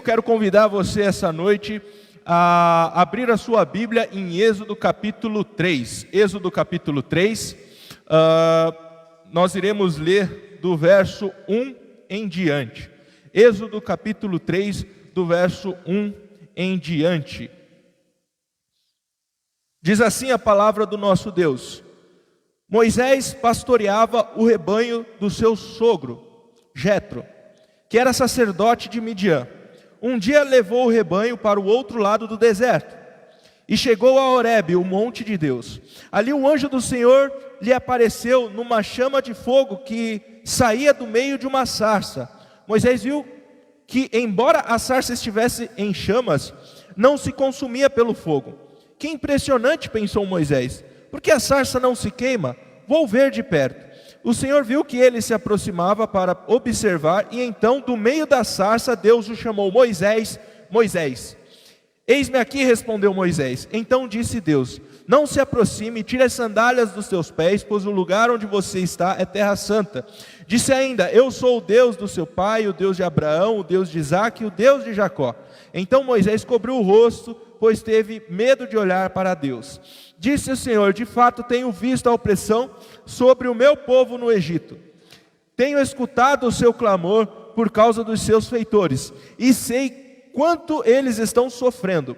Quero convidar você essa noite a abrir a sua Bíblia em Êxodo capítulo 3. Êxodo capítulo 3, nós iremos ler do verso 1 em diante. Êxodo capítulo 3, do verso 1 em diante. Diz assim a palavra do nosso Deus: Moisés pastoreava o rebanho do seu sogro, Jetro, que era sacerdote de Midian. Um dia levou o rebanho para o outro lado do deserto e chegou a Horebe, o monte de Deus. Ali o anjo do Senhor lhe apareceu numa chama de fogo que saía do meio de uma sarça. Moisés viu que, embora a sarça estivesse em chamas, não se consumia pelo fogo. Que impressionante, pensou Moisés, por que a sarça não se queima? Vou ver de perto. O Senhor viu que ele se aproximava para observar, e então, do meio da sarça, Deus o chamou: Moisés, Moisés. Eis-me aqui, respondeu Moisés. Então disse Deus: não se aproxime, tire as sandálias dos teus pés, pois o lugar onde você está é terra santa. Disse ainda: eu sou o Deus do seu pai, o Deus de Abraão, o Deus de Isaque e o Deus de Jacó. Então Moisés cobriu o rosto, pois teve medo de olhar para Deus. Disse o Senhor: de fato tenho visto a opressão sobre o meu povo no Egito. Tenho escutado o seu clamor por causa dos seus feitores, e sei quanto eles estão sofrendo.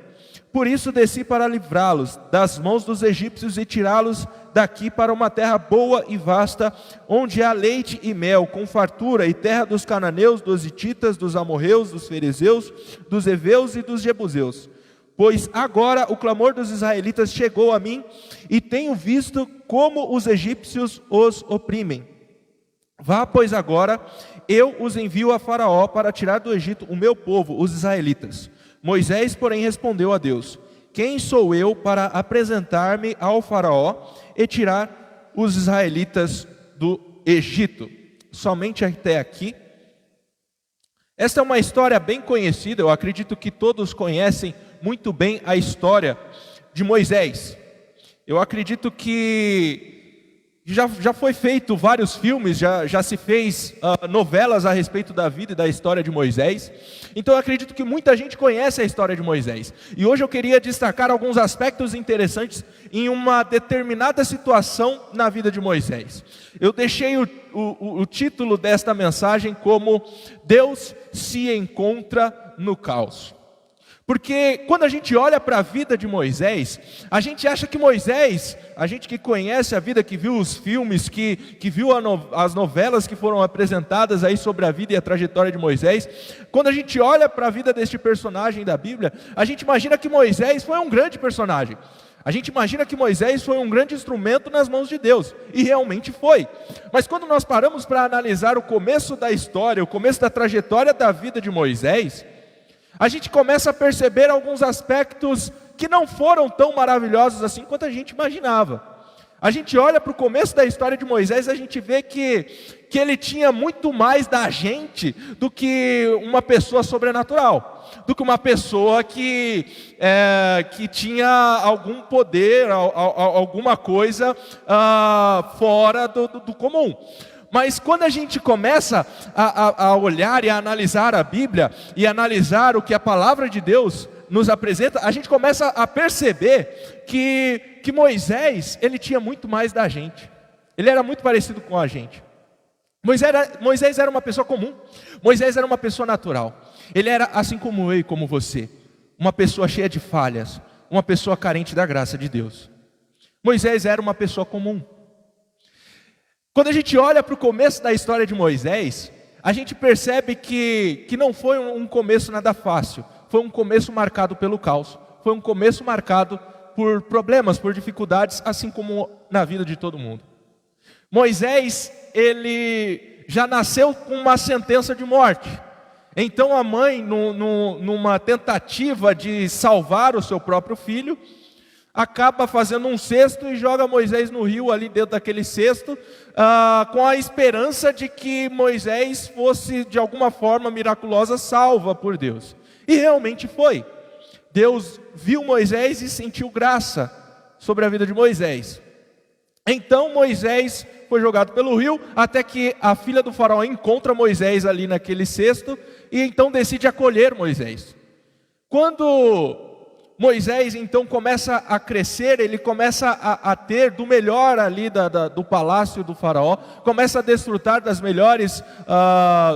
Por isso desci para livrá-los das mãos dos egípcios e tirá-los daqui para uma terra boa e vasta, onde há leite e mel, com fartura, e terra dos cananeus, dos hititas, dos amorreus, dos fariseus, dos heveus e dos jebuseus. Pois agora o clamor dos israelitas chegou a mim, e tenho visto como os egípcios os oprimem. Vá, pois agora, eu os envio a Faraó para tirar do Egito o meu povo, os israelitas. Moisés, porém, respondeu a Deus: quem sou eu para apresentar-me ao Faraó e tirar os israelitas do Egito? Somente até aqui. Esta é uma história bem conhecida, eu acredito que todos conhecem muito bem a história de Moisés. Eu acredito que já foi feito vários filmes, já se fez novelas a respeito da vida e da história de Moisés. Então eu acredito que muita gente conhece a história de Moisés. E hoje eu queria destacar alguns aspectos interessantes em uma determinada situação na vida de Moisés. Eu deixei o título desta mensagem como Deus se encontra no caos. Porque quando a gente olha para a vida de Moisés, a gente acha que Moisés, a gente que conhece a vida, que viu os filmes, que viu as novelas que foram apresentadas aí sobre a vida e a trajetória de Moisés, quando a gente olha para a vida deste personagem da Bíblia, a gente imagina que Moisés foi um grande personagem. A gente imagina que Moisés foi um grande instrumento nas mãos de Deus, e realmente foi. Mas quando nós paramos para analisar o começo da história, o começo da trajetória da vida de Moisés, a gente começa a perceber alguns aspectos que não foram tão maravilhosos assim quanto a gente imaginava. A gente olha para o começo da história de Moisés, a gente vê que ele tinha muito mais da gente do que uma pessoa sobrenatural, do que uma pessoa que tinha algum poder, alguma coisa fora do comum. Mas quando a gente começa a olhar e a analisar a Bíblia, e analisar o que a palavra de Deus nos apresenta, a gente começa a perceber que Moisés, ele tinha muito mais da gente. Ele era muito parecido com a gente. Moisés era uma pessoa comum. Moisés era uma pessoa natural. Ele era assim como eu e como você, uma pessoa cheia de falhas, uma pessoa carente da graça de Deus. Moisés era uma pessoa comum. Quando a gente olha para o começo da história de Moisés, a gente percebe que não foi um começo nada fácil. Foi um começo marcado pelo caos. Foi um começo marcado por problemas, por dificuldades, assim como na vida de todo mundo. Moisés, ele já nasceu com uma sentença de morte. Então a mãe, numa tentativa de salvar o seu próprio filho, acaba fazendo um cesto e joga Moisés no rio, ali dentro daquele cesto, com a esperança de que Moisés fosse de alguma forma miraculosa salva por Deus. E realmente foi. Deus viu Moisés e sentiu graça sobre a vida de Moisés. Então Moisés foi jogado pelo rio, até que a filha do faraó encontra Moisés ali naquele cesto, e então decide acolher Moisés. Quando Moisés então começa a crescer, ele começa a ter do melhor ali do palácio do faraó, começa a desfrutar das melhores,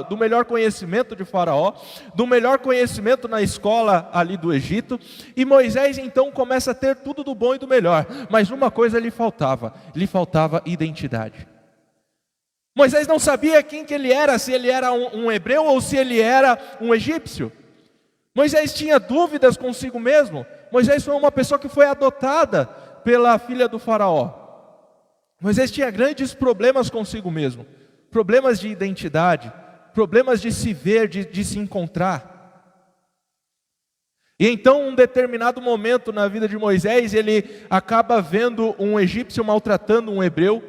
do melhor conhecimento de faraó, do melhor conhecimento na escola ali do Egito, e Moisés então começa a ter tudo do bom e do melhor, mas uma coisa lhe faltava identidade. Moisés não sabia quem que ele era, se ele era um hebreu ou se ele era um egípcio. Moisés tinha dúvidas consigo mesmo. Moisés foi uma pessoa que foi adotada pela filha do faraó. Moisés tinha grandes problemas consigo mesmo, problemas de identidade, problemas de se ver, de se encontrar. E então, um determinado momento na vida de Moisés, ele acaba vendo um egípcio maltratando um hebreu,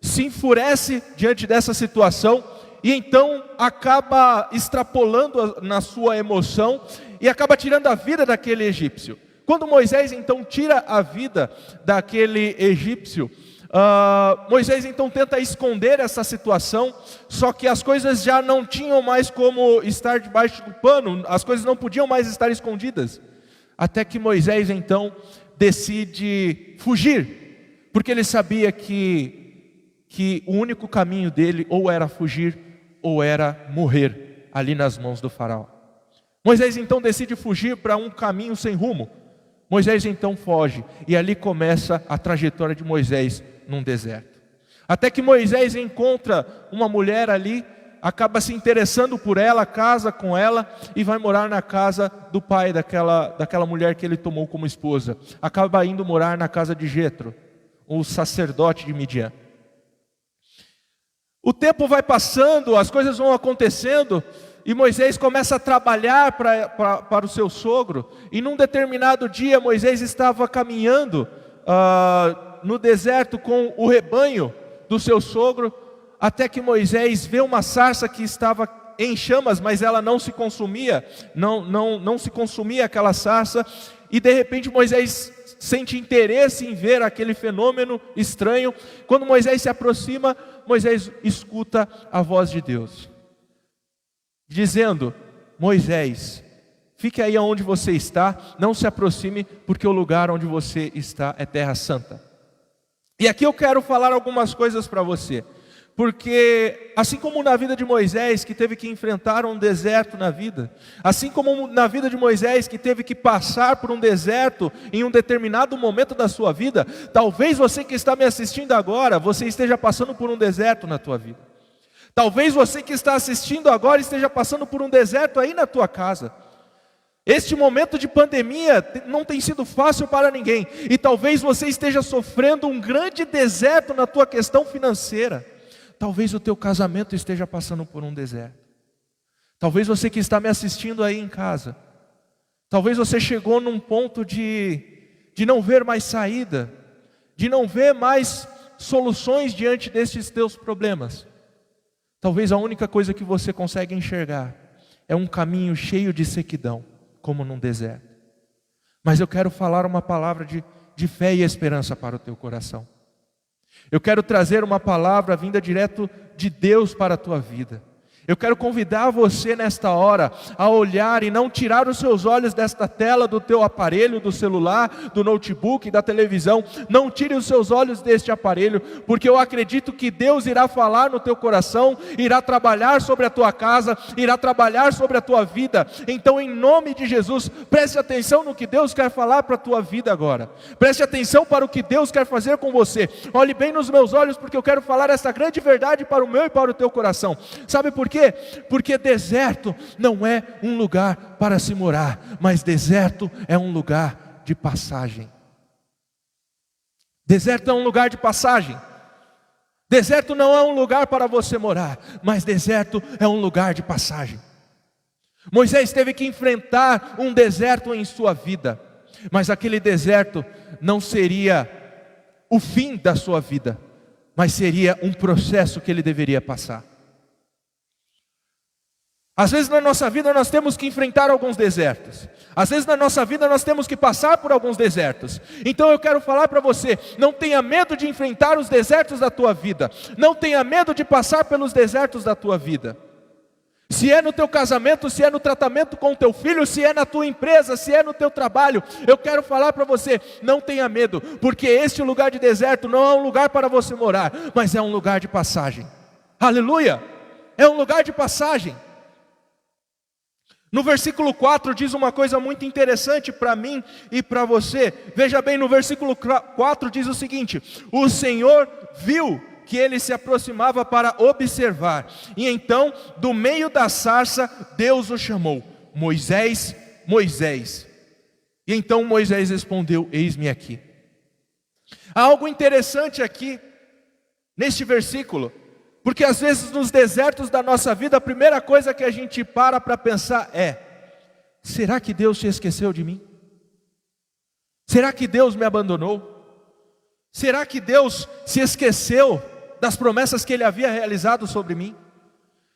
se enfurece diante dessa situação, e então acaba extrapolando na sua emoção e acaba tirando a vida daquele egípcio. Quando Moisés então tira a vida daquele egípcio, Moisés então tenta esconder essa situação, só que as coisas já não tinham mais como estar debaixo do pano, as coisas não podiam mais estar escondidas, até que Moisés então decide fugir, porque ele sabia que o único caminho dele ou era fugir ou era morrer ali nas mãos do faraó. Moisés então decide fugir para um caminho sem rumo. Moisés então foge, e ali começa a trajetória de Moisés num deserto. Até que Moisés encontra uma mulher ali, acaba se interessando por ela, casa com ela, e vai morar na casa do pai daquela mulher que ele tomou como esposa. Acaba indo morar na casa de Jetro, o sacerdote de Midian. O tempo vai passando, as coisas vão acontecendo, e Moisés começa a trabalhar para o seu sogro. E num determinado dia Moisés estava caminhando no deserto com o rebanho do seu sogro, até que Moisés vê uma sarça que estava em chamas, mas ela não se consumia, não se consumia aquela sarça, e de repente Moisés sente interesse em ver aquele fenômeno estranho. Quando Moisés se aproxima, Moisés escuta a voz de Deus, dizendo: Moisés, fique aí onde você está, não se aproxime, porque o lugar onde você está é terra santa. E aqui eu quero falar algumas coisas para você, porque assim como na vida de Moisés, que teve que enfrentar um deserto na vida, assim como na vida de Moisés, que teve que passar por um deserto em um determinado momento da sua vida, talvez você que está me assistindo agora, você esteja passando por um deserto na tua vida. Talvez você que está assistindo agora esteja passando por um deserto aí na tua casa. Este momento de pandemia não tem sido fácil para ninguém, e talvez você esteja sofrendo um grande deserto na tua questão financeira. Talvez o teu casamento esteja passando por um deserto. Talvez você que está me assistindo aí em casa, talvez você chegou num ponto de não ver mais saída, de não ver mais soluções diante destes teus problemas. Talvez a única coisa que você consegue enxergar é um caminho cheio de sequidão, como num deserto. Mas eu quero falar uma palavra de fé e esperança para o teu coração. Eu quero trazer uma palavra vinda direto de Deus para a tua vida. Eu quero convidar você nesta hora a olhar e não tirar os seus olhos desta tela do teu aparelho, do celular, do notebook, da televisão. Não tire os seus olhos deste aparelho, porque eu acredito que Deus irá falar no teu coração, irá trabalhar sobre a tua casa, irá trabalhar sobre a tua vida. Então, em nome de Jesus, preste atenção no que Deus quer falar para a tua vida agora. Preste atenção para o que Deus quer fazer com você. Olhe bem nos meus olhos, porque eu quero falar essa grande verdade para o meu e para o teu coração. Sabe por quê? Porque deserto não é um lugar para se morar, mas deserto é um lugar de passagem. Deserto é um lugar de passagem. Deserto não é um lugar para você morar, mas deserto é um lugar de passagem. Moisés teve que enfrentar um deserto em sua vida, mas aquele deserto não seria o fim da sua vida, mas seria um processo que ele deveria passar. Às vezes na nossa vida nós temos que enfrentar alguns desertos. Às vezes na nossa vida nós temos que passar por alguns desertos. Então eu quero falar para você, não tenha medo de enfrentar os desertos da tua vida. Não tenha medo de passar pelos desertos da tua vida. Se é no teu casamento, se é no tratamento com o teu filho, se é na tua empresa, se é no teu trabalho, eu quero falar para você, não tenha medo, porque este lugar de deserto não é um lugar para você morar, mas é um lugar de passagem. Aleluia! É um lugar de passagem. No versículo 4 diz uma coisa muito interessante para mim e para você. Veja bem, no versículo 4 diz o seguinte: o Senhor viu que ele se aproximava para observar, e então do meio da sarça Deus o chamou: Moisés, Moisés. E então Moisés respondeu: eis-me aqui. Há algo interessante aqui neste versículo, porque às vezes nos desertos da nossa vida, a primeira coisa que a gente para pensar é: será que Deus se esqueceu de mim? Será que Deus me abandonou? Será que Deus se esqueceu das promessas que Ele havia realizado sobre mim?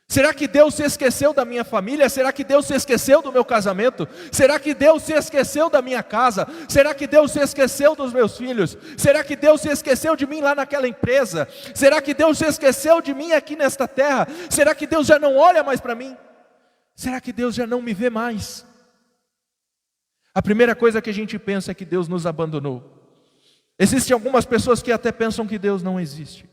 Será que Deus se esqueceu da minha família? Será que Deus se esqueceu do meu casamento? Será que Deus se esqueceu da minha casa? Será que Deus se esqueceu dos meus filhos? Será que Deus se esqueceu de mim lá naquela empresa? Será que Deus se esqueceu de mim aqui nesta terra? Será que Deus já não olha mais para mim? Será que Deus já não me vê mais? A primeira coisa que a gente pensa é que Deus nos abandonou. Existem algumas pessoas que até pensam que Deus não existe.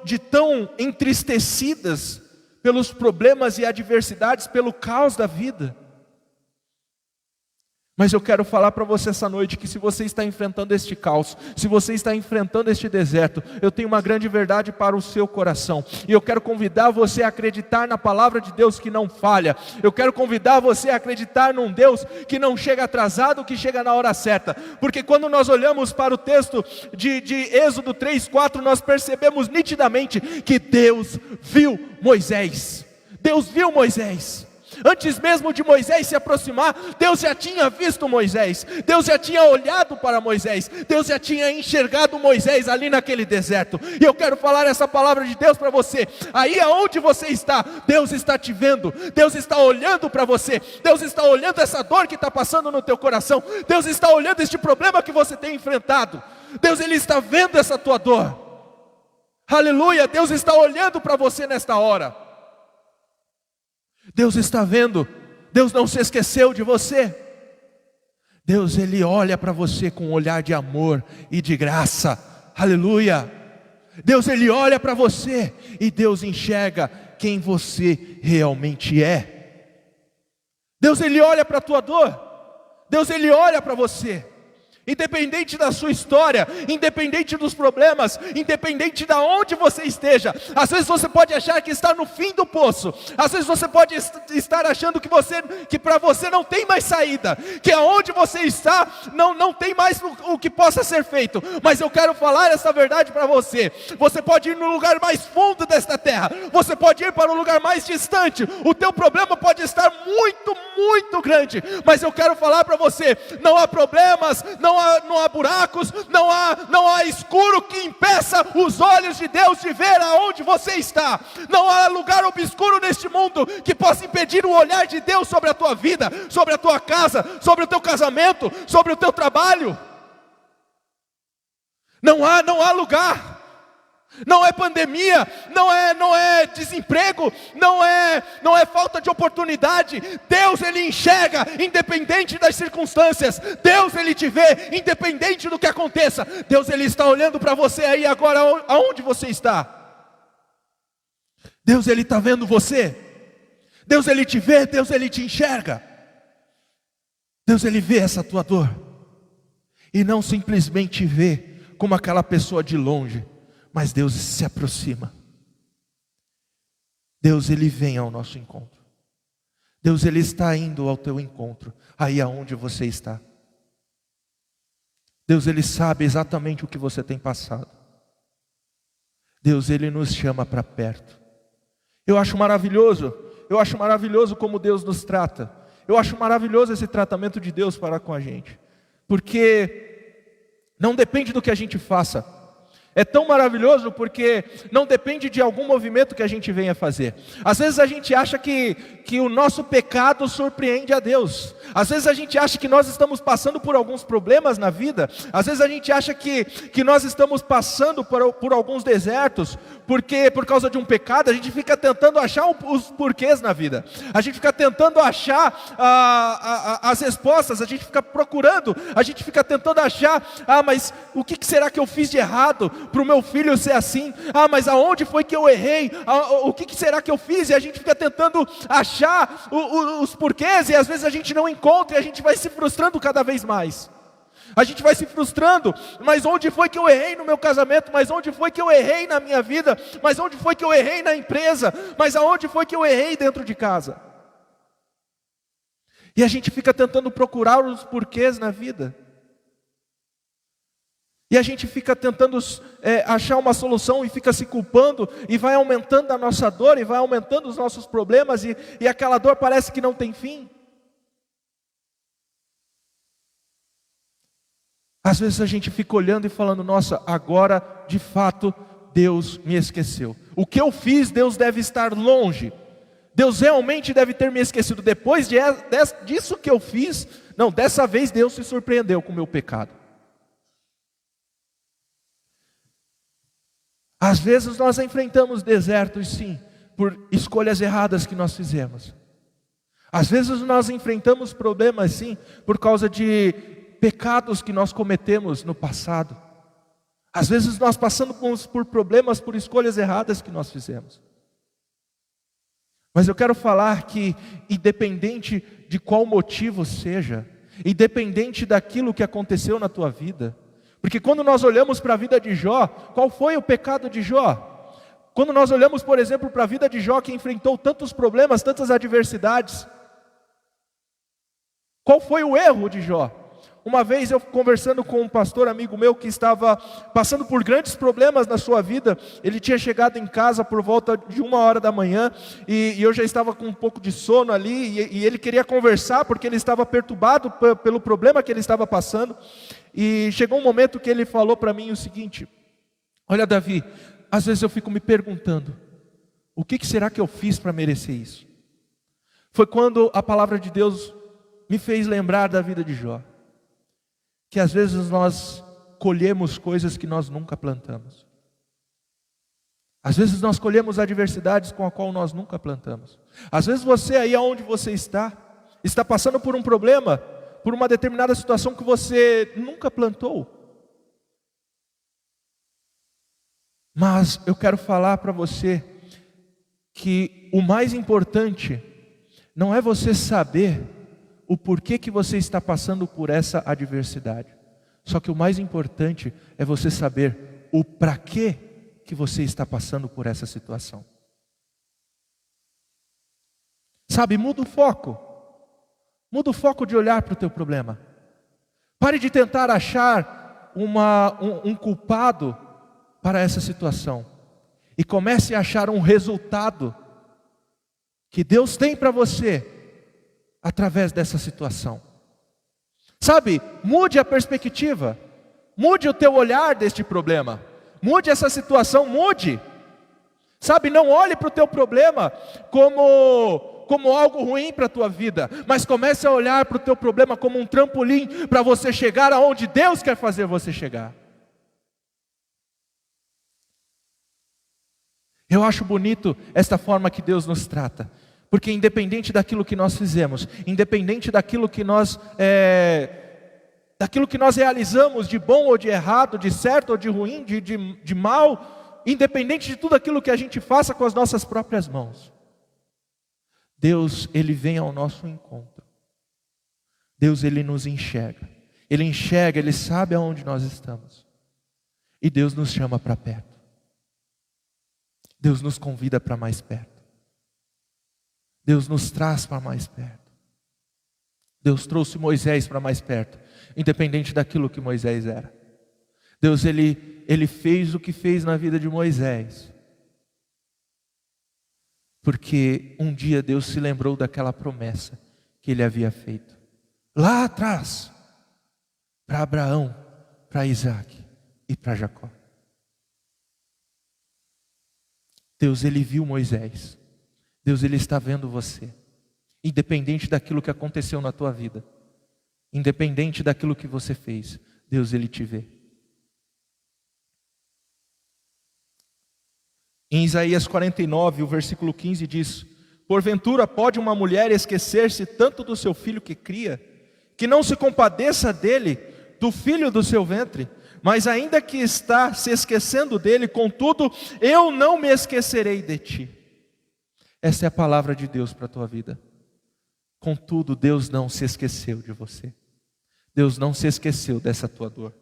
De tão entristecidas pelos problemas e adversidades, pelo caos da vida. Mas eu quero falar para você essa noite que se você está enfrentando este caos, se você está enfrentando este deserto, eu tenho uma grande verdade para o seu coração. E eu quero convidar você a acreditar na palavra de Deus que não falha. Eu quero convidar você a acreditar num Deus que não chega atrasado, que chega na hora certa. Porque quando nós olhamos para o texto de Êxodo 3:4, nós percebemos nitidamente que Deus viu Moisés. Deus viu Moisés. Antes mesmo de Moisés se aproximar, Deus já tinha visto Moisés, Deus já tinha olhado para Moisés, Deus já tinha enxergado Moisés ali naquele deserto. E eu quero falar essa palavra de Deus para você. Aí aonde você está, Deus está te vendo, Deus está olhando para você, Deus está olhando essa dor que está passando no teu coração, Deus está olhando este problema que você tem enfrentado, Deus Ele está vendo essa tua dor. Aleluia, Deus está olhando para você nesta hora. Deus está vendo, Deus não se esqueceu de você. Deus Ele olha para você com um olhar de amor e de graça, aleluia. Deus Ele olha para você e Deus enxerga quem você realmente é. Deus Ele olha para a tua dor, Deus Ele olha para você. Independente da sua história, independente dos problemas, independente de onde você esteja. Às vezes você pode achar que está no fim do poço. Às vezes você pode estar achando que para você não tem mais saída, que aonde você está não tem mais o que possa ser feito. Mas eu quero falar essa verdade para você. Você pode ir no lugar mais fundo desta terra, você pode ir para um lugar mais distante. O teu problema pode estar muito, muito grande, mas eu quero falar para você, não há problemas, não há buracos, não há escuro que impeça os olhos de Deus de ver aonde você está. Não há lugar obscuro neste mundo que possa impedir o olhar de Deus sobre a tua vida, sobre a tua casa, sobre o teu casamento, sobre o teu trabalho. Não há lugar. Não é pandemia, não é desemprego, não é falta de oportunidade. Deus Ele enxerga independente das circunstâncias. Deus Ele te vê independente do que aconteça. Deus Ele está olhando para você aí agora aonde você está. Deus Ele está vendo você. Deus Ele te vê, Deus Ele te enxerga. Deus Ele vê essa tua dor e não simplesmente vê como aquela pessoa de longe. Mas Deus se aproxima. Deus Ele vem ao nosso encontro. Deus Ele está indo ao teu encontro, aí aonde você está. Deus Ele sabe exatamente o que você tem passado. Deus Ele nos chama para perto. Eu acho maravilhoso como Deus nos trata. Eu acho maravilhoso esse tratamento de Deus para com a gente. Porque não depende do que a gente faça. É tão maravilhoso porque não depende de algum movimento que a gente venha fazer. Às vezes a gente acha que o nosso pecado surpreende a Deus. Às vezes a gente acha que nós estamos passando por alguns problemas na vida. Às vezes a gente acha que nós estamos passando por alguns desertos, porque por causa de um pecado a gente fica tentando achar os porquês na vida. A gente fica tentando achar as respostas, a gente fica procurando, a gente fica tentando achar, mas o que será que eu fiz de errado para o meu filho ser assim? Mas aonde foi que eu errei? O que será que eu fiz? E a gente fica tentando achar os porquês, e às vezes a gente não encontra, e a gente vai se frustrando cada vez mais. A gente vai se frustrando, mas onde foi que eu errei no meu casamento? Mas onde foi que eu errei na minha vida? Mas onde foi que eu errei na empresa? Mas aonde foi que eu errei dentro de casa? E a gente fica tentando procurar os porquês na vida. E a gente fica tentando achar uma solução e fica se culpando, e vai aumentando a nossa dor, e vai aumentando os nossos problemas, e aquela dor parece que não tem fim. Às vezes a gente fica olhando e falando, nossa, agora de fato Deus me esqueceu. O que eu fiz, Deus deve estar longe. Deus realmente deve ter me esquecido. Depois disso que eu fiz, não, dessa vez Deus se surpreendeu com o meu pecado. Às vezes nós enfrentamos desertos, sim, por escolhas erradas que nós fizemos. Às vezes nós enfrentamos problemas, sim, por causa de pecados que nós cometemos no passado. Às vezes nós passamos por problemas por escolhas erradas que nós fizemos. Mas eu quero falar que, independente de qual motivo seja, independente daquilo que aconteceu na tua vida, porque quando nós olhamos para a vida de Jó, qual foi o pecado de Jó? Quando nós olhamos, por exemplo, para a vida de Jó, que enfrentou tantos problemas, tantas adversidades, qual foi o erro de Jó? Uma vez eu conversando com um pastor amigo meu que estava passando por grandes problemas na sua vida, ele tinha chegado em casa por volta de 1h da manhã, e eu já estava com um pouco de sono ali, e ele queria conversar porque ele estava perturbado pelo problema que ele estava passando, e chegou um momento que ele falou para mim o seguinte: olha, Davi, às vezes eu fico me perguntando, o que será que eu fiz para merecer isso? Foi quando a palavra de Deus me fez lembrar da vida de Jó. Que às vezes nós colhemos coisas que nós nunca plantamos. Às vezes nós colhemos adversidades com a qual nós nunca plantamos. Às vezes você aí aonde você está passando por um problema, por uma determinada situação que você nunca plantou. Mas eu quero falar para você que o mais importante não é você saber o porquê que você está passando por essa adversidade. Só que o mais importante é você saber o para quê que você está passando por essa situação. Sabe, muda o foco. Muda o foco de olhar para o teu problema. Pare de tentar achar um culpado para essa situação. E comece a achar um resultado que Deus tem para você através dessa situação. Sabe, mude a perspectiva, mude o teu olhar deste problema, mude essa situação, mude. Sabe, não olhe para o teu problema como algo ruim para a tua vida, mas comece a olhar para o teu problema como um trampolim para você chegar aonde Deus quer fazer você chegar. Eu acho bonito esta forma que Deus nos trata. Porque independente daquilo que nós fizemos, independente daquilo que nós realizamos de bom ou de errado, de certo ou de ruim, de mal, independente de tudo aquilo que a gente faça com as nossas próprias mãos, Deus, Ele vem ao nosso encontro. Deus, Ele nos enxerga. Ele sabe aonde nós estamos. E Deus nos chama para perto. Deus nos convida para mais perto. Deus nos traz para mais perto. Deus trouxe Moisés para mais perto, independente daquilo que Moisés era. Deus, ele fez o que fez na vida de Moisés, porque um dia Deus se lembrou daquela promessa que Ele havia feito, lá atrás, para Abraão, para Isaac e para Jacó. Deus, Ele viu Moisés. Deus, Ele está vendo você. Independente daquilo que aconteceu na tua vida. Independente daquilo que você fez. Deus, Ele te vê. Em Isaías 49, o versículo 15 diz: porventura pode uma mulher esquecer-se tanto do seu filho que cria, que não se compadeça dele, do filho do seu ventre? Mas ainda que está se esquecendo dele, contudo, eu não me esquecerei de ti. Essa é a palavra de Deus para a tua vida. Contudo, Deus não se esqueceu de você. Deus não se esqueceu dessa tua dor.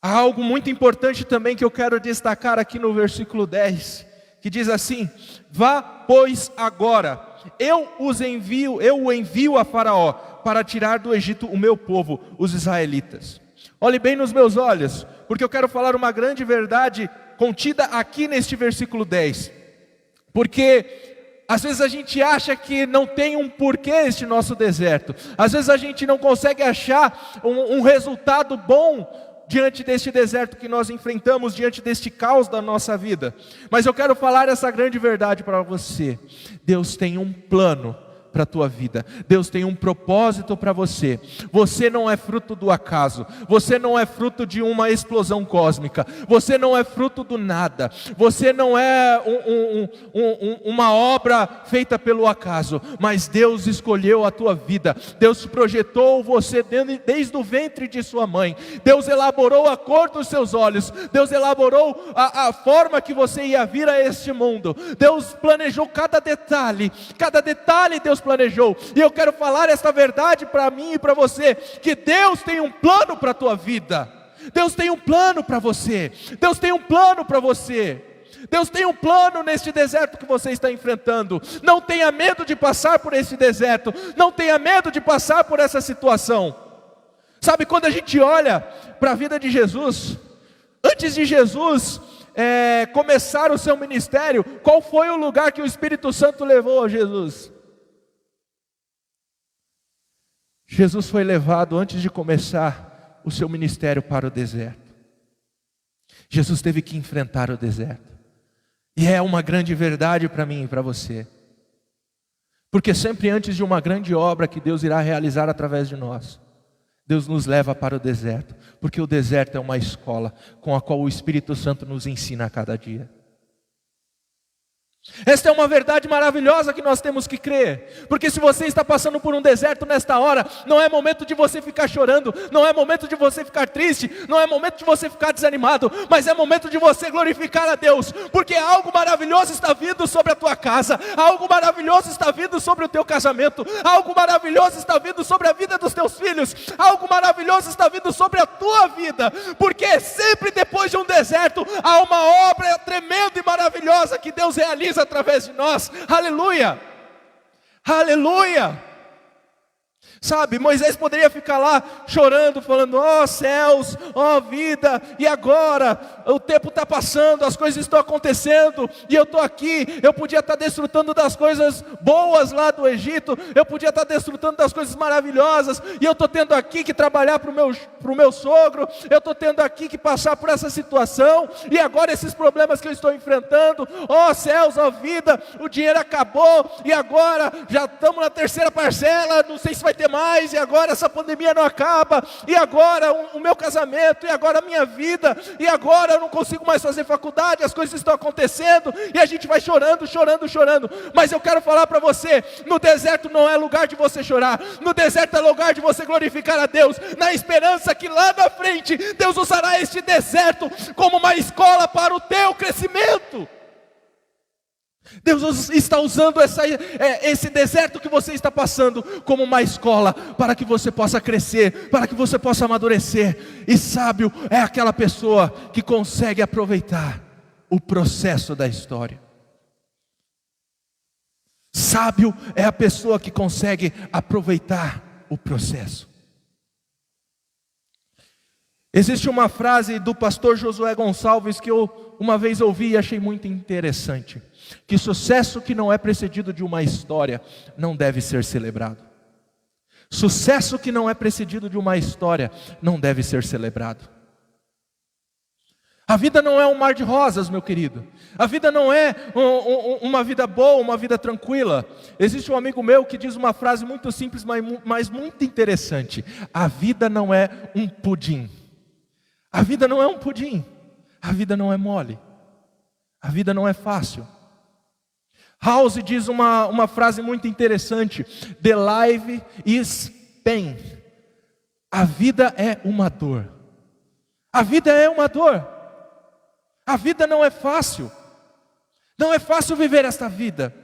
Há algo muito importante também que eu quero destacar aqui no versículo 10, que diz assim: vá, pois, agora, eu o envio a Faraó, para tirar do Egito o meu povo, os israelitas. Olhe bem nos meus olhos, porque eu quero falar uma grande verdade contida aqui neste versículo 10. Porque às vezes a gente acha que não tem um porquê este nosso deserto. Às vezes a gente não consegue achar um resultado bom diante deste deserto que nós enfrentamos, diante deste caos da nossa vida. Mas eu quero falar essa grande verdade para você. Deus tem um plano para a tua vida. Deus tem um propósito para você. Você não é fruto do acaso. Você não é fruto de uma explosão cósmica. Você não é fruto do nada. Você não é uma obra feita pelo acaso. Mas Deus escolheu a tua vida. Deus projetou você desde o ventre de sua mãe. Deus elaborou a cor dos seus olhos. Deus elaborou a forma que você ia vir a este mundo. Deus planejou cada detalhe. Cada detalhe Deus planejou. E eu quero falar esta verdade para mim e para você, que Deus tem um plano para a tua vida. Deus tem um plano para você. Deus tem um plano para você. Deus tem um plano neste deserto que você está enfrentando. Não tenha medo de passar por esse deserto. Não tenha medo de passar por essa situação. Sabe, quando a gente olha para a vida de Jesus, antes de Jesus começar o seu ministério, qual foi o lugar que o Espírito Santo levou a Jesus? Jesus foi levado antes de começar o seu ministério para o deserto. Jesus teve que enfrentar o deserto. E é uma grande verdade para mim e para você. Porque sempre antes de uma grande obra que Deus irá realizar através de nós, Deus nos leva para o deserto. Porque o deserto é uma escola com a qual o Espírito Santo nos ensina a cada dia. Esta é uma verdade maravilhosa que nós temos que crer. Porque se você está passando por um deserto nesta hora, não é momento de você ficar chorando, não é momento de você ficar triste, não é momento de você ficar desanimado, mas é momento de você glorificar a Deus. Porque algo maravilhoso está vindo sobre a tua casa, algo maravilhoso está vindo sobre o teu casamento, algo maravilhoso está vindo sobre a vida dos teus filhos, algo maravilhoso está vindo sobre a tua vida. Porque sempre depois de um deserto há uma obra tremenda e maravilhosa que Deus realiza através de nós. Aleluia, aleluia. Sabe, Moisés poderia ficar lá chorando, falando: ó céus, ó vida, e agora? O tempo está passando, as coisas estão acontecendo, e eu estou aqui. Eu podia estar desfrutando das coisas boas lá do Egito, eu podia estar desfrutando das coisas maravilhosas, e eu estou tendo aqui que trabalhar para o meu sogro, eu estou tendo aqui que passar por essa situação, e agora esses problemas que eu estou enfrentando, ó céus, ó vida, o dinheiro acabou, e agora já estamos na terceira parcela, não sei se vai ter mais, e agora essa pandemia não acaba, e agora o meu casamento, e agora a minha vida, e agora eu não consigo mais fazer faculdade, as coisas estão acontecendo, e a gente vai chorando, chorando, chorando. Mas eu quero falar para você, no deserto não é lugar de você chorar, no deserto é lugar de você glorificar a Deus, na esperança que lá na frente, Deus usará este deserto como uma escola para o teu crescimento. Deus está usando esse deserto que você está passando como uma escola para que você possa crescer, para que você possa amadurecer. E sábio é aquela pessoa que consegue aproveitar o processo da história. Sábio é a pessoa que consegue aproveitar o processo. Existe uma frase do pastor Josué Gonçalves que eu uma vez ouvi e achei muito interessante: que sucesso que não é precedido de uma história não deve ser celebrado. Sucesso que não é precedido de uma história não deve ser celebrado. A vida não é um mar de rosas, meu querido. A vida não é uma vida boa, uma vida tranquila. Existe um amigo meu que diz uma frase muito simples, mas muito interessante. A vida não é um pudim. A vida não é um pudim. A vida não é mole. A vida não é fácil. House diz uma frase muito interessante. The life is pain. A vida é uma dor. A vida é uma dor. A vida não é fácil. Não é fácil viver esta vida.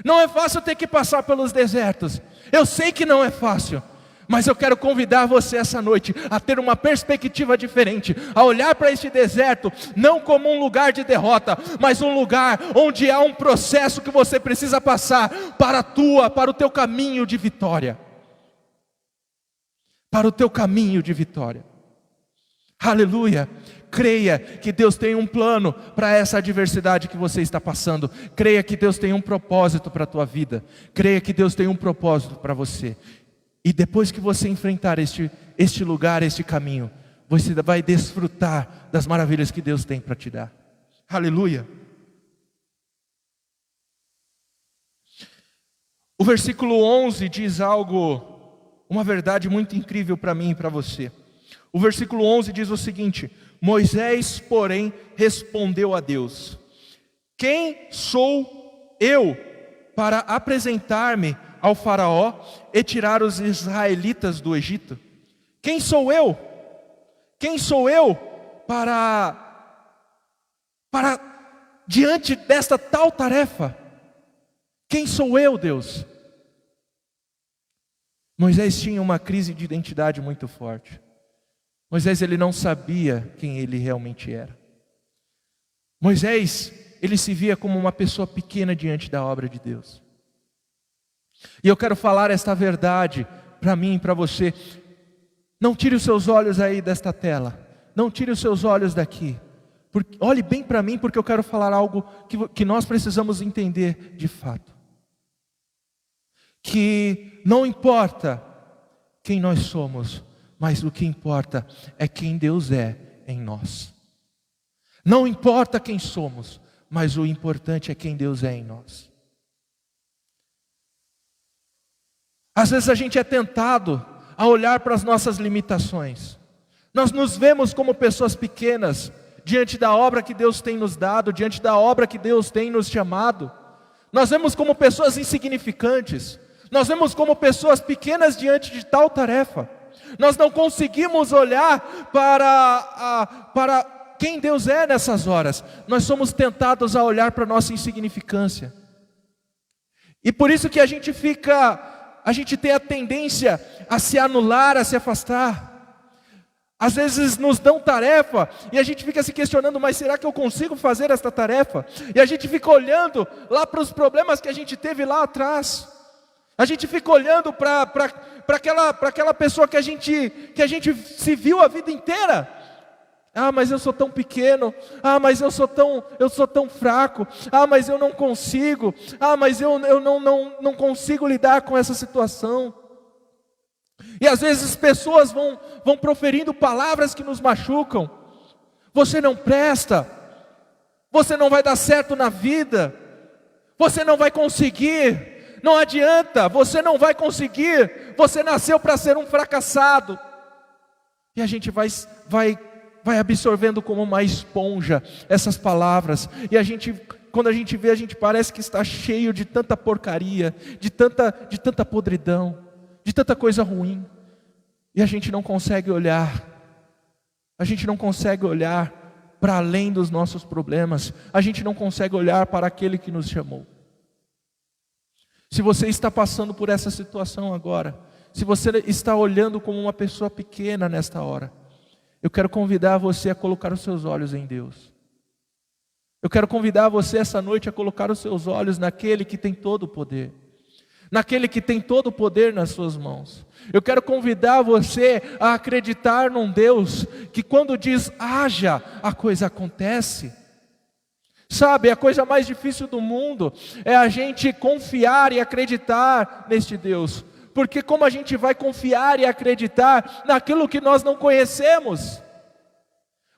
Não é fácil ter que passar pelos desertos. Eu sei que não é fácil. Mas eu quero convidar você essa noite a ter uma perspectiva diferente, a olhar para este deserto, não como um lugar de derrota, mas um lugar onde há um processo que você precisa passar para o teu caminho de vitória. Para o teu caminho de vitória. Aleluia. Creia que Deus tem um plano para essa adversidade que você está passando. Creia que Deus tem um propósito para a tua vida. Creia que Deus tem um propósito para você. E depois que você enfrentar este lugar, este caminho, você vai desfrutar das maravilhas que Deus tem para te dar. Aleluia. O versículo 11 diz uma verdade muito incrível para mim e para você. O versículo 11 diz o seguinte: Moisés, porém, respondeu a Deus: quem sou eu para apresentar-me ao faraó e tirar os israelitas do Egito? Quem sou eu? Quem sou eu para diante desta tal tarefa? Quem sou eu, Deus? Moisés tinha uma crise de identidade muito forte. Moisés, ele não sabia quem ele realmente era. Moisés, ele se via como uma pessoa pequena diante da obra de Deus. E eu quero falar esta verdade para mim e para você. Não tire os seus olhos aí desta tela. Não tire os seus olhos daqui. Olhe bem para mim, porque eu quero falar algo que nós precisamos entender de fato. Que não importa quem nós somos, mas o que importa é quem Deus é em nós. Não importa quem somos, mas o importante é quem Deus é em nós. Às vezes a gente é tentado a olhar para as nossas limitações. Nós nos vemos como pessoas pequenas diante da obra que Deus tem nos dado, diante da obra que Deus tem nos chamado. Nós vemos como pessoas insignificantes. Nós vemos como pessoas pequenas diante de tal tarefa. Nós não conseguimos olhar para quem Deus é nessas horas. Nós somos tentados a olhar para a nossa insignificância. E por isso que a gente tem a tendência a se anular, a se afastar. Às vezes nos dão tarefa e a gente fica se questionando: mas será que eu consigo fazer esta tarefa? E a gente fica olhando lá para os problemas que a gente teve lá atrás. A gente fica olhando para aquela pessoa que a gente se viu a vida inteira. Ah, mas eu sou tão pequeno. Ah, mas eu sou tão fraco. Ah, mas eu não consigo. Ah, mas eu não consigo lidar com essa situação. E às vezes pessoas vão proferindo palavras que nos machucam. Você não presta. Você não vai dar certo na vida. Você não vai conseguir. Não adianta, você não vai conseguir. Você nasceu para ser um fracassado. E a gente vai absorvendo como uma esponja essas palavras. E quando a gente vê, a gente parece que está cheio de tanta porcaria, de tanta podridão, de tanta coisa ruim. E a gente não consegue olhar. A gente não consegue olhar para além dos nossos problemas. A gente não consegue olhar para aquele que nos chamou. Se você está passando por essa situação agora, se você está olhando como uma pessoa pequena nesta hora, eu quero convidar você a colocar os seus olhos em Deus. Eu quero convidar você essa noite a colocar os seus olhos naquele que tem todo o poder. Naquele que tem todo o poder nas suas mãos. Eu quero convidar você a acreditar num Deus que quando diz haja, a coisa acontece. Sabe, a coisa mais difícil do mundo é a gente confiar e acreditar neste Deus. Porque como a gente vai confiar e acreditar naquilo que nós não conhecemos?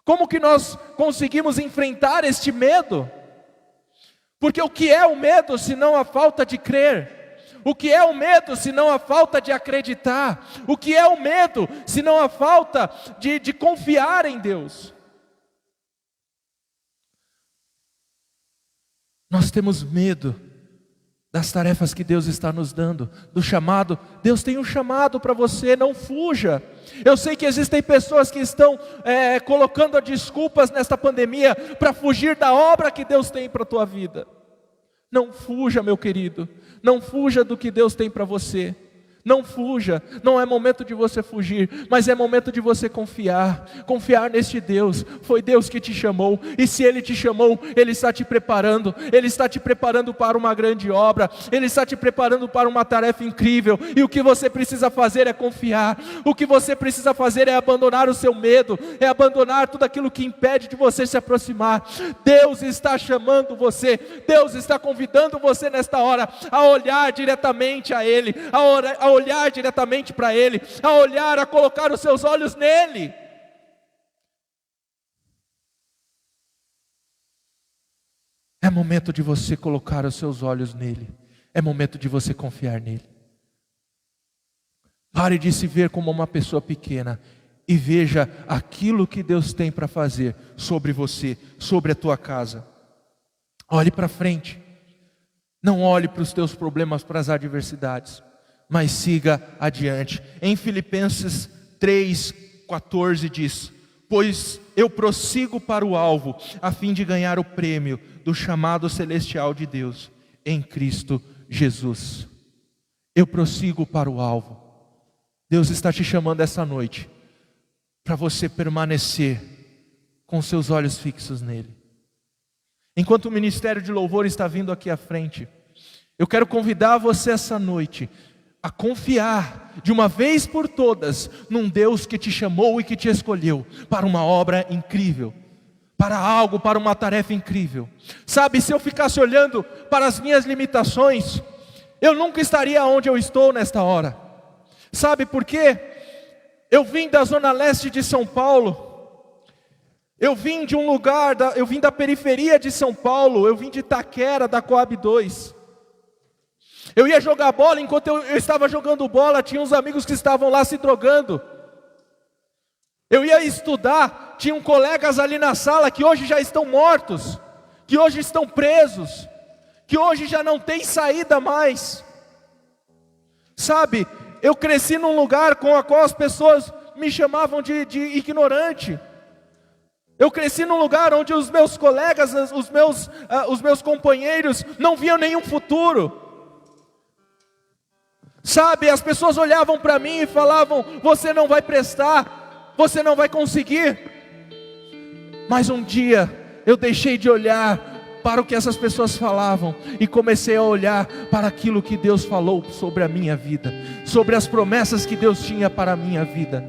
Como que nós conseguimos enfrentar este medo? Porque o que é o medo senão a falta de crer? O que é o medo senão a falta de acreditar? O que é o medo senão a falta de confiar em Deus? Nós temos medo das tarefas que Deus está nos dando, do chamado. Deus tem um chamado para você, não fuja. Eu sei que existem pessoas que estão colocando desculpas nesta pandemia para fugir da obra que Deus tem para a tua vida. Não fuja, meu querido, não fuja do que Deus tem para você. Não fuja, não é momento de você fugir, mas é momento de você confiar neste Deus. Foi Deus que te chamou, e se Ele te chamou, Ele está te preparando para uma grande obra, Ele está te preparando para uma tarefa incrível, e o que você precisa fazer é confiar, o que você precisa fazer é abandonar o seu medo, é abandonar tudo aquilo que impede de você se aproximar. Deus está chamando você, Deus está convidando você nesta hora a olhar diretamente a Ele, a olhar diretamente para Ele, a colocar os seus olhos nele. É momento de você colocar os seus olhos nele, é momento de você confiar nele. Pare de se ver como uma pessoa pequena e veja aquilo que Deus tem para fazer sobre você, sobre a tua casa. Olhe para frente, não olhe para os teus problemas, para as adversidades, mas siga adiante. Em Filipenses 3,14 diz: pois eu prossigo para o alvo, a fim de ganhar o prêmio do chamado celestial de Deus, em Cristo Jesus. Eu prossigo para o alvo. Deus está te chamando essa noite, para você permanecer com seus olhos fixos nele. Enquanto o ministério de louvor está vindo aqui à frente, eu quero convidar você essa noite a confiar de uma vez por todas num Deus que te chamou e que te escolheu para uma obra incrível, para uma tarefa incrível. Sabe, se eu ficasse olhando para as minhas limitações, eu nunca estaria onde eu estou nesta hora. Sabe por quê? Eu vim da zona leste de São Paulo, eu vim de um lugar, eu vim da periferia de São Paulo, eu vim de Itaquera, da Coab 2. Eu ia jogar bola, enquanto eu estava jogando bola, tinha uns amigos que estavam lá se drogando. Eu ia estudar, tinham colegas ali na sala que hoje já estão mortos, que hoje estão presos, que hoje já não tem saída mais. Sabe, eu cresci num lugar com a qual as pessoas me chamavam de ignorante. Eu cresci num lugar onde os meus colegas, os meus companheiros não viam nenhum futuro. Sabe, as pessoas olhavam para mim e falavam: você não vai prestar, você não vai conseguir. Mas um dia eu deixei de olhar para o que essas pessoas falavam e comecei a olhar para aquilo que Deus falou sobre a minha vida, sobre as promessas que Deus tinha para a minha vida.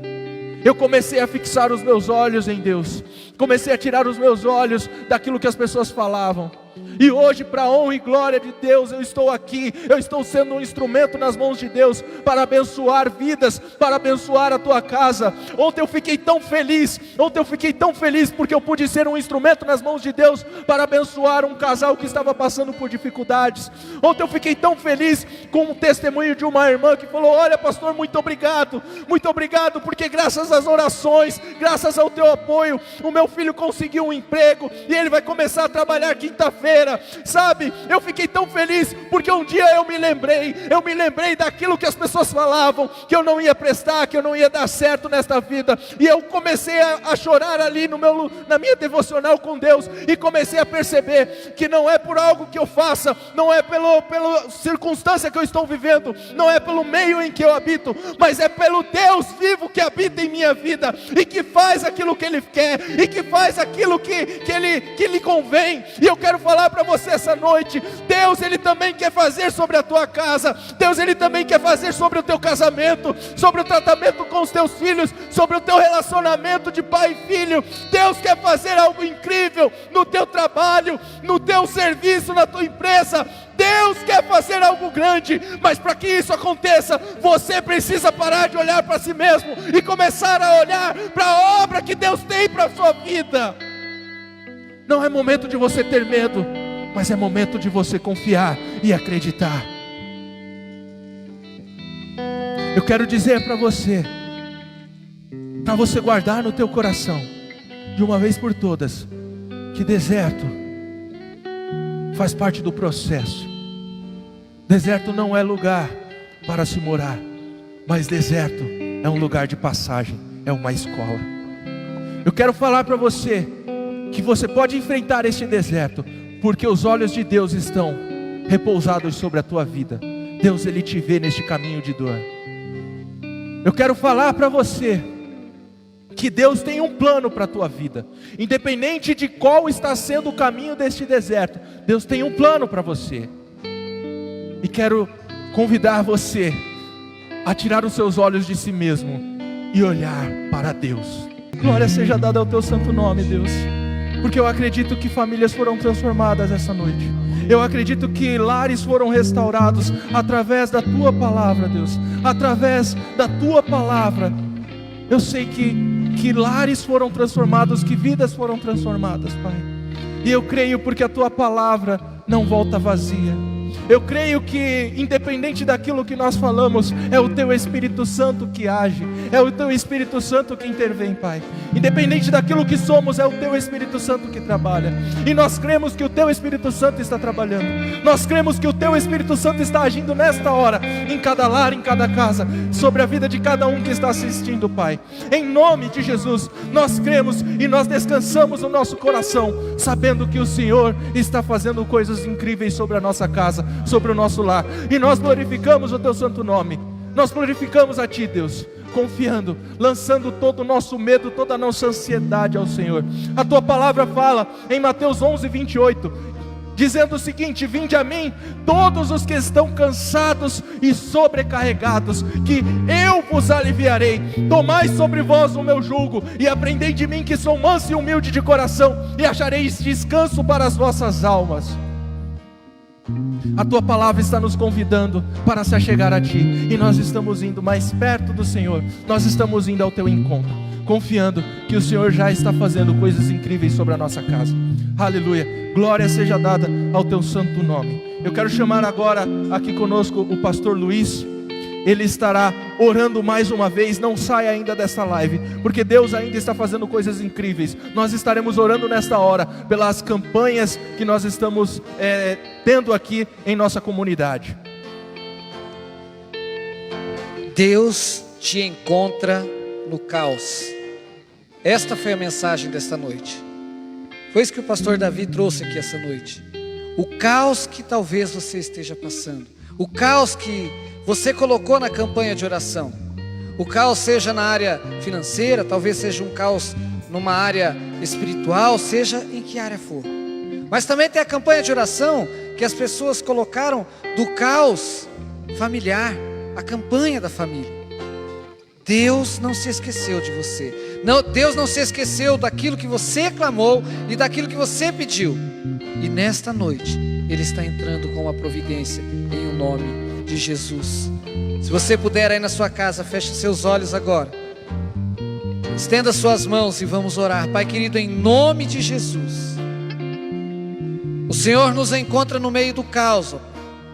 Eu comecei a fixar os meus olhos em Deus, comecei a tirar os meus olhos daquilo que as pessoas falavam. E hoje, para a honra e glória de Deus, eu estou aqui, eu estou sendo um instrumento nas mãos de Deus, para abençoar vidas, para abençoar a tua casa. Ontem eu fiquei tão feliz, porque eu pude ser um instrumento nas mãos de Deus, para abençoar um casal que estava passando por dificuldades. Ontem eu fiquei tão feliz com um testemunho de uma irmã que falou: olha pastor, muito obrigado, porque graças às orações, graças ao teu apoio, o meu filho conseguiu um emprego, e ele vai começar a trabalhar quinta-feira. Sabe, eu fiquei tão feliz, porque um dia eu me lembrei daquilo que as pessoas falavam, que eu não ia prestar, que eu não ia dar certo nesta vida, e eu comecei a chorar ali na minha devocional com Deus, e comecei a perceber que não é por algo que eu faça, não é pela circunstância que eu estou vivendo, não é pelo meio em que eu habito, mas é pelo Deus vivo que habita em minha vida, e que faz aquilo que Ele quer, e que faz aquilo que lhe convém. E eu quero falar para você essa noite: Deus, Ele também quer fazer sobre a tua casa, Deus, Ele também quer fazer sobre o teu casamento, sobre o tratamento com os teus filhos, sobre o teu relacionamento de pai e filho. Deus quer fazer algo incrível no teu trabalho, no teu serviço, na tua empresa. Deus Deus quer fazer algo grande, mas para que isso aconteça, você precisa parar de olhar para si mesmo e começar a olhar para a obra que Deus tem para a sua vida. Não é momento de você ter medo, mas é momento de você confiar e acreditar. Eu quero dizer para você guardar no teu coração, de uma vez por todas, que deserto faz parte do processo. Deserto não é lugar para se morar, mas deserto é um lugar de passagem, é uma escola. Eu quero falar para você que você pode enfrentar este deserto, porque os olhos de Deus estão repousados sobre a tua vida. Deus, Ele te vê neste caminho de dor. Eu quero falar para você que Deus tem um plano para a tua vida, independente de qual está sendo o caminho deste deserto. Deus tem um plano para você, e quero convidar você a tirar os seus olhos de si mesmo e olhar para Deus. Glória seja dada ao teu santo nome, Deus, porque eu acredito que famílias foram transformadas essa noite. Eu acredito que lares foram restaurados através da tua palavra, Deus, através da tua palavra. Eu sei que lares foram transformados, que vidas foram transformadas, Pai. E eu creio porque a tua palavra não volta vazia. Eu creio que, independente daquilo que nós falamos, é o Teu Espírito Santo que age, é o Teu Espírito Santo que intervém, Pai. Independente daquilo que somos, é o Teu Espírito Santo que trabalha. E nós cremos que o Teu Espírito Santo está trabalhando. Nós cremos que o Teu Espírito Santo está agindo nesta hora, em cada lar, em cada casa, sobre a vida de cada um que está assistindo, Pai. Em nome de Jesus, nós cremos e nós descansamos no nosso coração, sabendo que o Senhor está fazendo coisas incríveis sobre a nossa casa, sobre o nosso lar. E nós glorificamos o Teu santo nome. Nós glorificamos a Ti, Deus, confiando, lançando todo o nosso medo, toda a nossa ansiedade ao Senhor. A Tua palavra fala em Mateus 11:28, dizendo o seguinte: vinde a mim todos os que estão cansados e sobrecarregados, que eu vos aliviarei. Tomai sobre vós o meu jugo e aprendei de mim, que sou manso e humilde de coração, e achareis descanso para as vossas almas. A Tua palavra está nos convidando para se achegar a Ti, e nós estamos indo mais perto do Senhor. Nós estamos indo ao Teu encontro, confiando que o Senhor já está fazendo coisas incríveis sobre a nossa casa. Aleluia, glória seja dada ao Teu santo nome. Eu quero chamar agora aqui conosco o pastor Luiz. Ele estará orando mais uma vez. Não saia ainda dessa live, porque Deus ainda está fazendo coisas incríveis. Nós estaremos orando nesta hora pelas campanhas que nós estamos tendo aqui em nossa comunidade. Deus te encontra no caos. Esta foi a mensagem desta noite. Foi isso que o pastor Davi trouxe aqui essa noite. O caos que talvez você esteja passando, o caos que você colocou na campanha de oração. O caos seja na área financeira, talvez seja um caos numa área espiritual, seja em que área for. Mas também tem a campanha de oração que as pessoas colocaram do caos familiar, a campanha da família. Deus não se esqueceu de você. Não, Deus não se esqueceu daquilo que você clamou e daquilo que você pediu. E nesta noite Ele está entrando com uma providência em o nome de Jesus. Se você puder aí na sua casa, feche seus olhos agora, estenda suas mãos e vamos orar. Pai querido, em nome de Jesus, o Senhor nos encontra no meio do caos,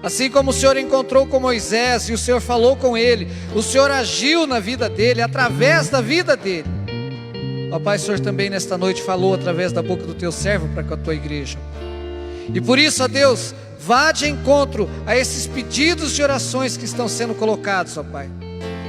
assim como o Senhor encontrou com Moisés e o Senhor falou com ele, o Senhor agiu na vida dele, através da vida dele. Ó Pai, o Senhor também nesta noite falou através da boca do teu servo para com a tua igreja. E por isso, ó Deus, vá de encontro a esses pedidos de orações que estão sendo colocados, ó Pai,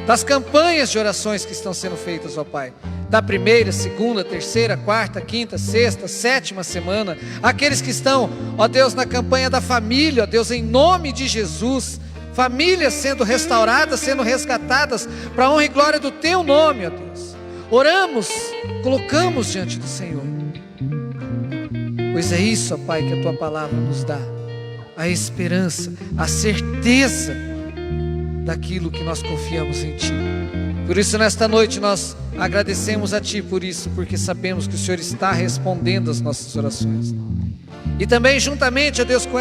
das campanhas de orações que estão sendo feitas, ó Pai, da primeira, segunda, terceira, quarta, quinta, sexta, sétima semana, aqueles que estão, ó Deus, na campanha da família, ó Deus, em nome de Jesus, famílias sendo restauradas, sendo resgatadas, para a honra e glória do Teu nome, ó Deus. Oramos, colocamos diante do Senhor, pois é isso, ó Pai, que a Tua palavra nos dá, a esperança, a certeza daquilo que nós confiamos em Ti. Por isso nesta noite nós agradecemos a Ti por isso, porque sabemos que o Senhor está respondendo às nossas orações. E também juntamente, ó Deus, com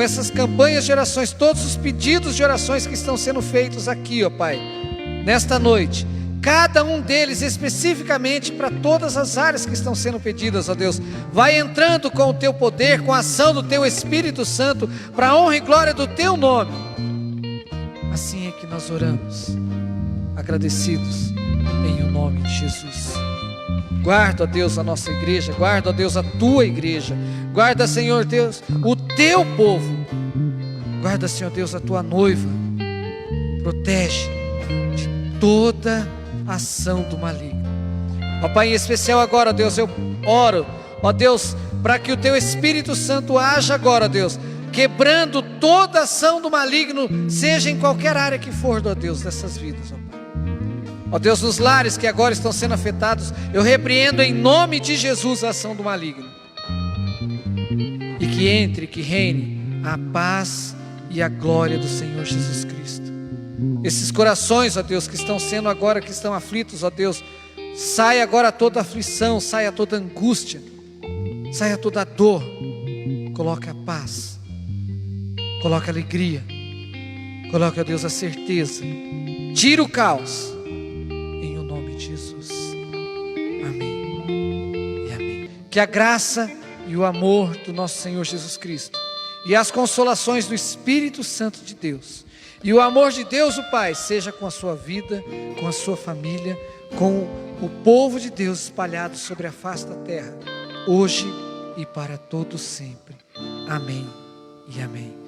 essas campanhas de orações, todos os pedidos de orações que estão sendo feitos aqui, ó Pai, nesta noite, cada um deles especificamente para todas as áreas que estão sendo pedidas, ó Deus, vai entrando com o Teu poder, com a ação do Teu Espírito Santo, para a honra e glória do Teu nome. Assim é que nós oramos, agradecidos em o nome de Jesus. Guarda, ó Deus, a nossa igreja, guarda, ó Deus, a Tua igreja, guarda, Senhor Deus, o Teu povo, guarda, Senhor Deus, a Tua noiva, protege de toda ação do maligno. Ó Pai, em especial agora, ó Deus, eu oro, ó Deus, para que o Teu Espírito Santo haja agora, ó Deus, quebrando toda ação do maligno, seja em qualquer área que for, ó Deus, dessas vidas, ó Pai. Ó Deus, nos lares que agora estão sendo afetados, eu repreendo em nome de Jesus a ação do maligno. E que entre, que reine a paz e a glória do Senhor Jesus Cristo. Esses corações, ó Deus, que estão sendo agora, que estão aflitos, ó Deus, saia agora toda aflição, saia toda angústia, saia toda dor, coloque a paz, coloque a alegria, coloque, ó Deus, a certeza, tira o caos, em o nome de Jesus, amém e amém. Que a graça e o amor do nosso Senhor Jesus Cristo, e as consolações do Espírito Santo de Deus, e o amor de Deus o Pai, seja com a sua vida, com a sua família, com o povo de Deus espalhado sobre a face da terra, hoje e para todos sempre. Amém e amém.